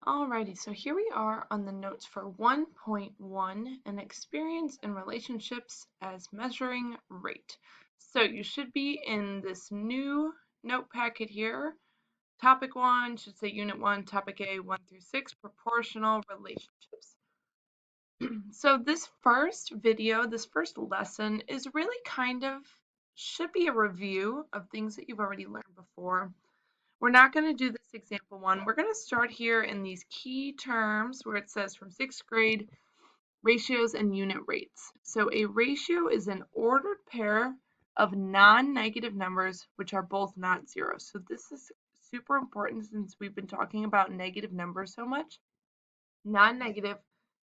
Alrighty, so here we are on the notes for 1.1, an experience in relationships as measuring rate. So you should be in this new note packet here. Topic 1 should say Unit 1, Topic A, 1 through 6, proportional relationships. So this first video, this first lesson is really should be a review of things that you've already learned before. We're not going to do this example 1. We're going to start here in these key terms where it says from 6th grade, ratios and unit rates. So a ratio is an ordered pair of non-negative numbers which are both not zero. So this is super important since we've been talking about negative numbers so much. Non-negative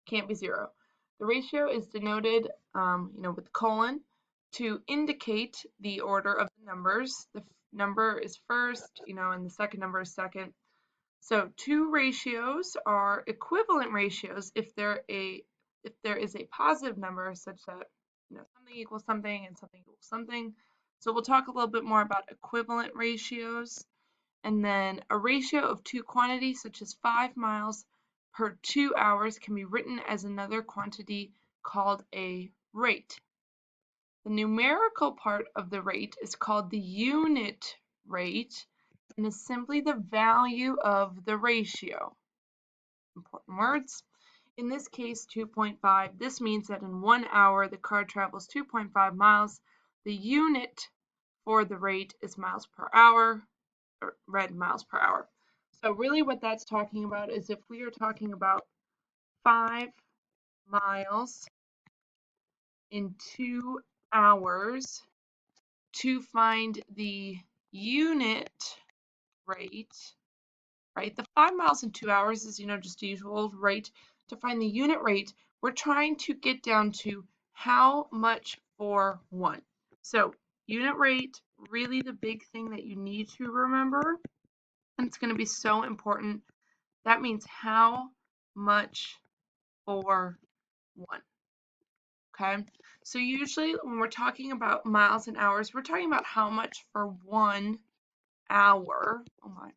can't be zero. The ratio is denoted with colon to indicate the order of the numbers. The number is first, and the second number is second. So two ratios are equivalent ratios if there is a positive number such that something equals something and something equals something. So we'll talk a little bit more about equivalent ratios. And then a ratio of two quantities such as 5 miles per 2 hours can be written as another quantity called a rate. The numerical part of the rate is called the unit rate and is simply the value of the ratio. Important words. In this case, 2.5. This means that in 1 hour, the car travels 2.5 miles. The unit for the rate is miles per hour, or read miles per hour. So really what that's talking about is if we are talking about 5 miles in 2 hours, to find the unit rate, right? The 5 miles in 2 hours is, just the usual rate. To find the unit rate, we're trying to get down to how much for 1. So unit rate, really the big thing that you need to remember, and it's going to be so important. That means how much for 1. Okay, so usually when we're talking about miles and hours, we're talking about how much for 1 hour. Oh my.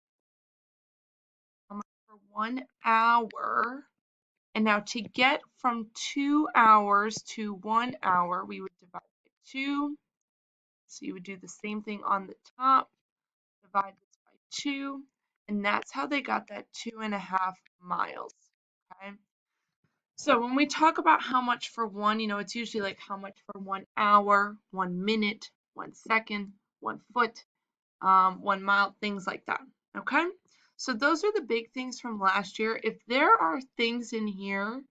How much for 1 hour. And now to get from 2 hours to 1 hour, we would divide by 2. So you would do the same thing on the top, divide this by 2, and that's how they got that 2.5 miles. Okay. So when we talk about how much for 1, it's usually like how much for 1 hour, 1 minute, 1 second, 1 foot, 1 mile, things like that. Okay? So those are the big things from last year. If there are things in here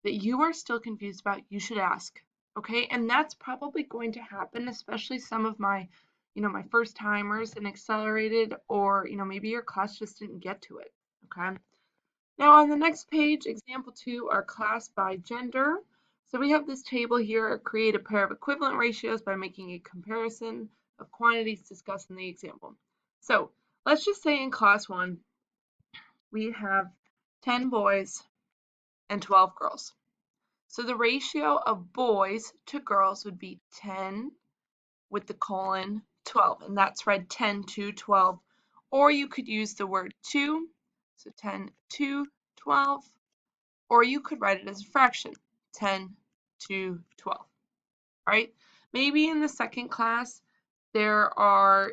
that you are still confused about, you should ask. Okay? And that's probably going to happen, especially some of my, my first timers in Accelerated, or, maybe your class just didn't get to it. Okay? Now on the next page, example 2, are class by gender. So we have this table here, create a pair of equivalent ratios by making a comparison of quantities discussed in the example. So let's just say in class 1, we have 10 boys and 12 girls. So the ratio of boys to girls would be 10 with the colon 12, and that's read 10 to 12. Or you could use the word 2, so 10 to 12, or you could write it as a fraction, 10 to 12, right? Maybe in the second class, there are,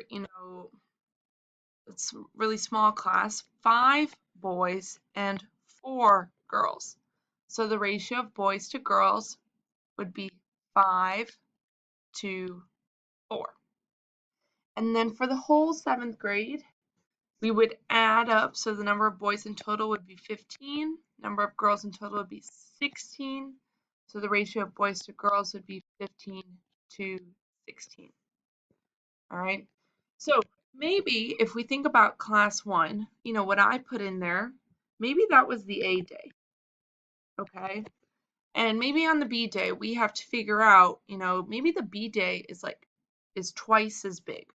it's a really small class, 5 boys and 4 girls. So the ratio of boys to girls would be 5 to 4. And then for the whole 7th grade, we would add up, so the number of boys in total would be 15, number of girls in total would be 16, so the ratio of boys to girls would be 15 to 16. All right, so maybe if we think about class 1, what I put in there, maybe that was the A day, okay? And maybe on the B day, we have to figure out, maybe the B day is twice as big.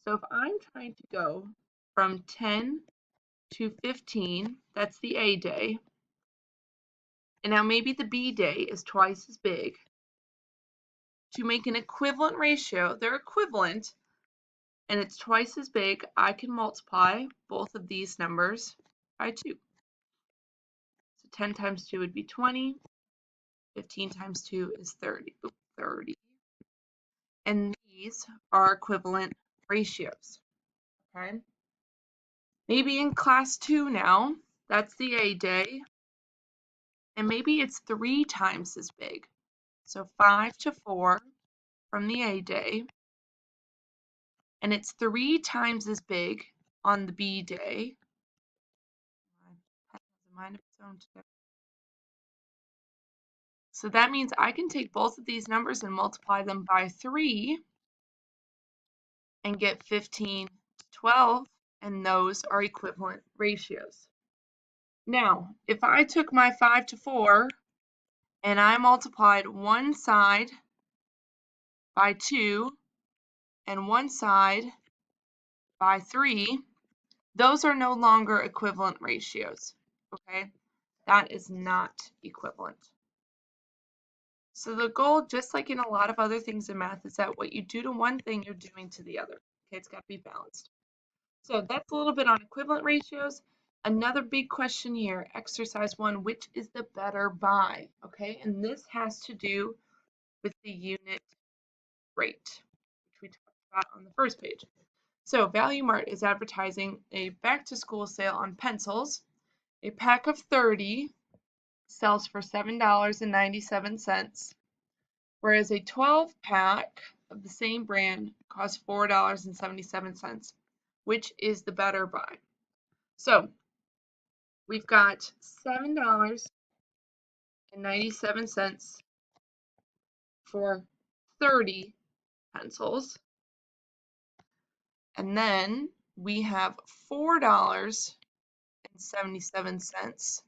So if I'm trying to go from 10 to 15, that's the A day. And now maybe the B day is twice as big. To make an equivalent ratio, they're equivalent, and it's twice as big, I can multiply both of these numbers by 2. So 10 times 2 would be 20. 15 times 2 is 30. 30. And these are equivalent ratios. Okay. Maybe in class 2 now, that's the A day, and maybe it's 3 times as big. So 5 to 4 from the A day, and it's 3 times as big on the B day. Mind of its own today. So that means I can take both of these numbers and multiply them by 3 and get 15 to 12, and those are equivalent ratios. Now, if I took my 5 to 4 and I multiplied one side by 2 and one side by 3, those are no longer equivalent ratios, okay? That is not equivalent. So the goal, just like in a lot of other things in math, is that what you do to one thing, you're doing to the other. Okay, it's got to be balanced. So that's a little bit on equivalent ratios. Another big question here, exercise 1, which is the better buy? Okay, and this has to do with the unit rate, which we talked about on the first page. So Value Mart is advertising a back-to-school sale on pencils. A pack of 30 sells for $7.97, whereas a 12-pack of the same brand costs $4.77. Which is the better buy? So we've got $7.97 for 30 pencils. And then we have $4.77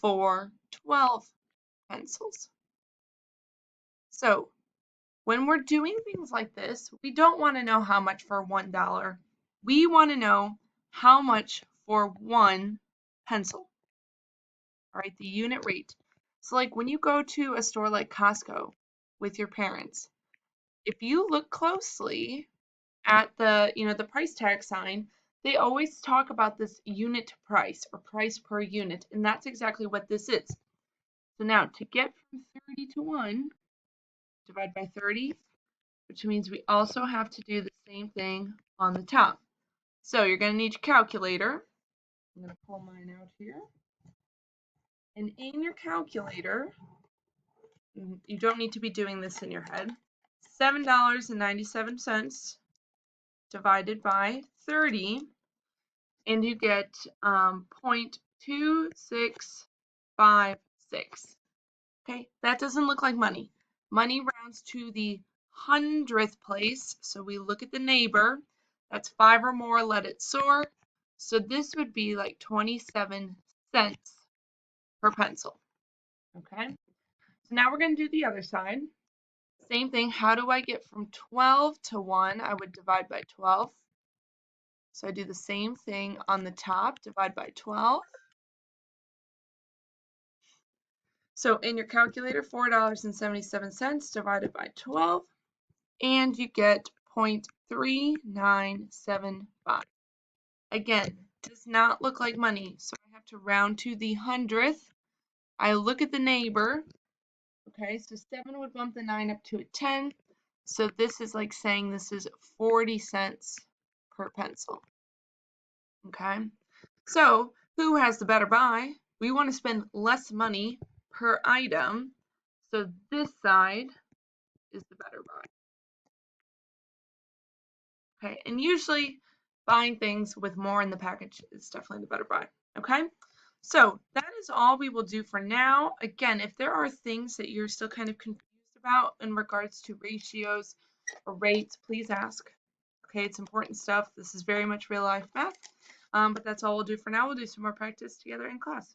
for 12 pencils. So when we're doing things like this, we don't want to know how much for $1. We want to know how much for one pencil. All right, the unit rate. So like when you go to a store like Costco with your parents, if you look closely at the, the price tag sign, they always talk about this unit price or price per unit, and that's exactly what this is. So now to get from 30 to 1, divide by 30, which means we also have to do the same thing on the top. So you're going to need your calculator. I'm going to pull mine out here. And in your calculator, you don't need to be doing this in your head, $7.97 divided by 30, and you get 0.2656. Okay, that doesn't look like money. Money rounds to the 100th place, so we look at the neighbor. That's 5 or more, let it soar. So this would be like 27 cents per pencil. Okay, so now we're going to do the other side. Same thing, how do I get from 12 to 1? I would divide by 12. So I do the same thing on the top, divide by 12. So in your calculator, $4.77 divided by 12, and you get 0.3975. Again, does not look like money, so I have to round to the 100th. I look at the neighbor. Okay, so 7 would bump the 9 up to a 10. So this is like saying this is 40 cents per pencil. Okay, so who has the better buy? We want to spend less money per item, so this side is the better buy. Okay, and usually buying things with more in the package is definitely the better buy. Okay, so that is all we will do for now. Again, if there are things that you're still kind of confused about in regards to ratios or rates, please ask. Okay, it's important stuff. This is very much real life math. But that's all we'll do for now. We'll do some more practice together in class.